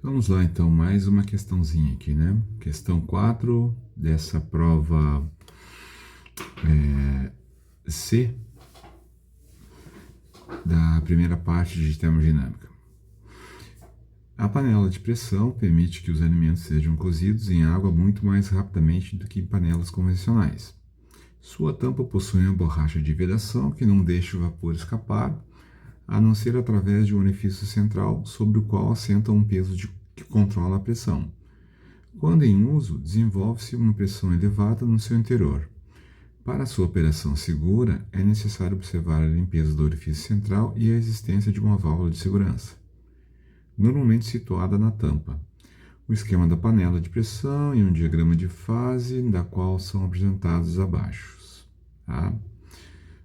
Vamos lá então, mais uma questãozinha aqui, né? Questão 4 dessa prova C da primeira parte de termodinâmica. A panela de pressão permite que os alimentos sejam cozidos em água muito mais rapidamente do que em panelas convencionais. Sua tampa possui uma borracha de vedação que não deixa o vapor escapar, a não ser através de um orifício central sobre o qual assenta um peso que controla a pressão. Quando em uso, desenvolve-se uma pressão elevada no seu interior. Para sua operação segura, é necessário observar a limpeza do orifício central e a existência de uma válvula de segurança, normalmente situada na tampa. O esquema da panela de pressão e um diagrama de fase, da qual são apresentados abaixo. Tá?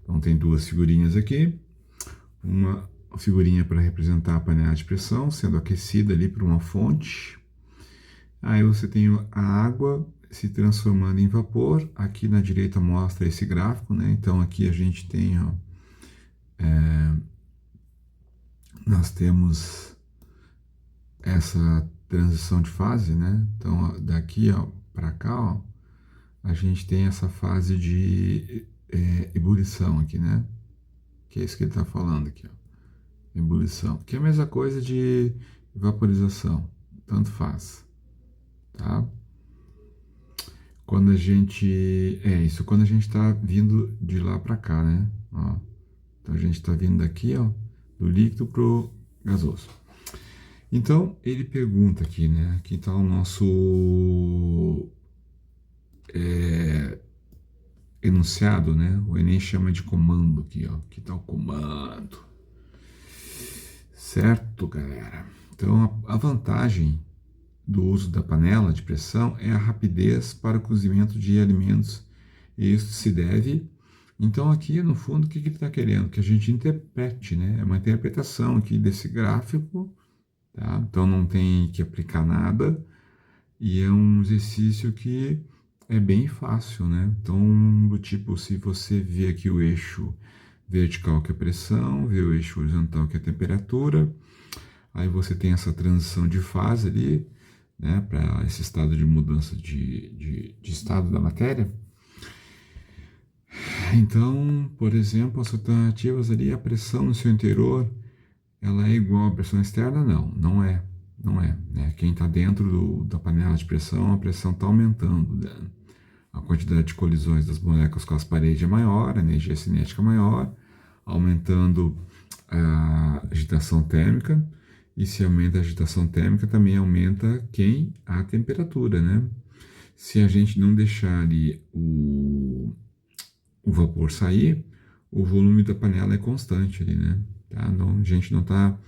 Então tem duas figurinhas aqui. Uma figurinha para representar a panela de pressão sendo aquecida ali por uma fonte. Aí você tem a água se transformando em vapor. Aqui na direita mostra esse gráfico, né? Então aqui a gente tem, ó, nós temos essa transição de fase, né? Então ó, daqui para cá, ó, a gente tem essa fase de ebulição aqui, né? Que é isso que ele está falando aqui, ó. Ebulição, que é a mesma coisa de vaporização, tanto faz, tá? Quando a gente, isso quando a gente está vindo de lá para cá, né? Ó, então a gente está vindo daqui, ó, do líquido pro gasoso. Então ele pergunta aqui, né? Aqui está o nosso enunciado, né? O Enem chama de comando aqui, ó. Aqui está o comando. Certo, galera? Então, a vantagem do uso da panela de pressão é a rapidez para o cozimento de alimentos. E isso se deve... Então, aqui, no fundo, o que ele está querendo? Que a gente interprete, né? É uma interpretação aqui desse gráfico, tá? Então, não tem que aplicar nada. E é um exercício que é bem fácil, né? Então, do tipo, se você vê aqui o eixo vertical, que é a pressão, vê o eixo horizontal, que é a temperatura, aí você tem essa transição de fase ali, né, para esse estado de mudança de estado da matéria. Então, por exemplo, as alternativas ali, a pressão no seu interior, ela é igual à pressão externa? Não é. Não é, né? Quem está dentro da panela de pressão, a pressão está aumentando, né? A quantidade de colisões das moléculas com as paredes é maior, a energia cinética é maior, aumentando a agitação térmica, e se aumenta a agitação térmica, também aumenta quem? A temperatura, né? Se a gente não deixar ali o vapor sair, o volume da panela é constante ali, né? Tá? Não, a gente não está...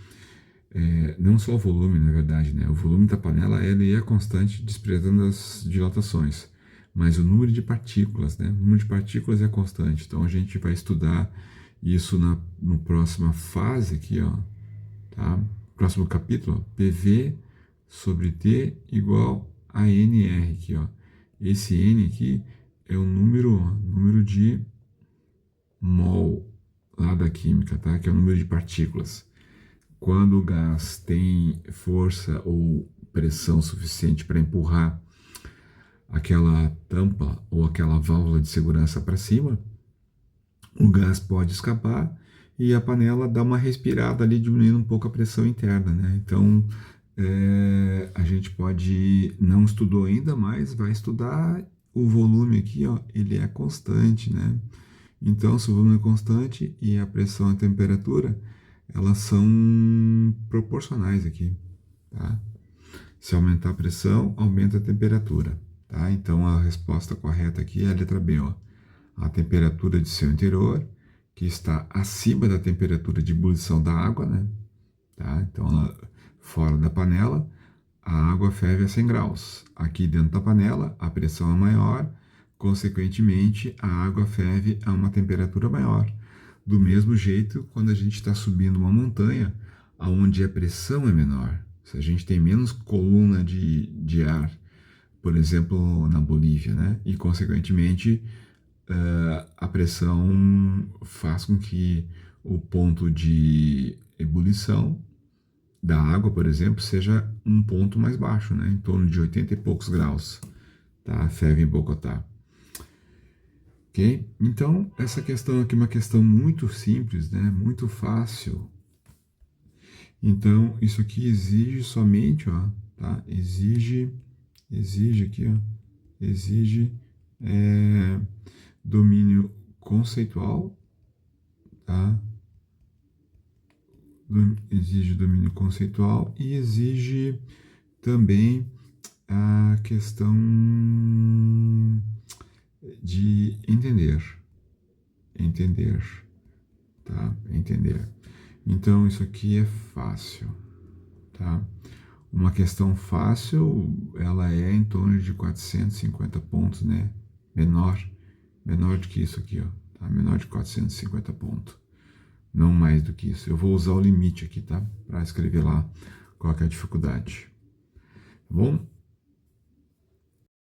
não só o volume, na verdade, né? O volume da panela ele é constante, desprezando as dilatações, mas o número de partículas, né? O número de partículas é constante. Então a gente vai estudar isso no próxima fase aqui, ó, tá? Próximo capítulo, ó, PV sobre T igual a NR aqui, ó. Esse N aqui é o número de mol lá da química, tá? Que é o número de partículas. Quando o gás tem força ou pressão suficiente para empurrar aquela tampa ou aquela válvula de segurança para cima, o gás pode escapar e a panela dá uma respirada ali, diminuindo um pouco a pressão interna, né? Então, a gente pode, não estudou ainda, mas vai estudar o volume aqui, ó, ele é constante, né? Então, se o volume é constante e a pressão e a temperatura, elas são proporcionais aqui, tá? Se aumentar a pressão, aumenta a temperatura, tá? Então, a resposta correta aqui é a letra B, ó. A temperatura de seu interior, que está acima da temperatura de ebulição da água, né? Tá? Então, fora da panela, a água ferve a 100 graus. Aqui dentro da panela, a pressão é maior, consequentemente, a água ferve a uma temperatura maior. Do mesmo jeito, quando a gente está subindo uma montanha, onde a pressão é menor, se a gente tem menos coluna de ar, por exemplo, na Bolívia, né? E, consequentemente, a pressão faz com que o ponto de ebulição da água, por exemplo, seja um ponto mais baixo, né? Em torno de 80 e poucos graus, tá? Ferve em Bogotá. Ok? Então, essa questão aqui é uma questão muito simples, né? Muito fácil. Então, isso aqui exige somente, ó, tá? Exige aqui, ó, exige domínio conceitual, tá? Exige domínio conceitual e exige também a questão de entender, tá? Entender. Então, isso aqui é fácil, tá? Uma questão fácil, ela é em torno de 450 pontos, né? Menor do que isso aqui, ó, tá? Menor de 450 pontos. Não mais do que isso. Eu vou usar o limite aqui, tá? Para escrever lá qual que é a dificuldade. Tá bom?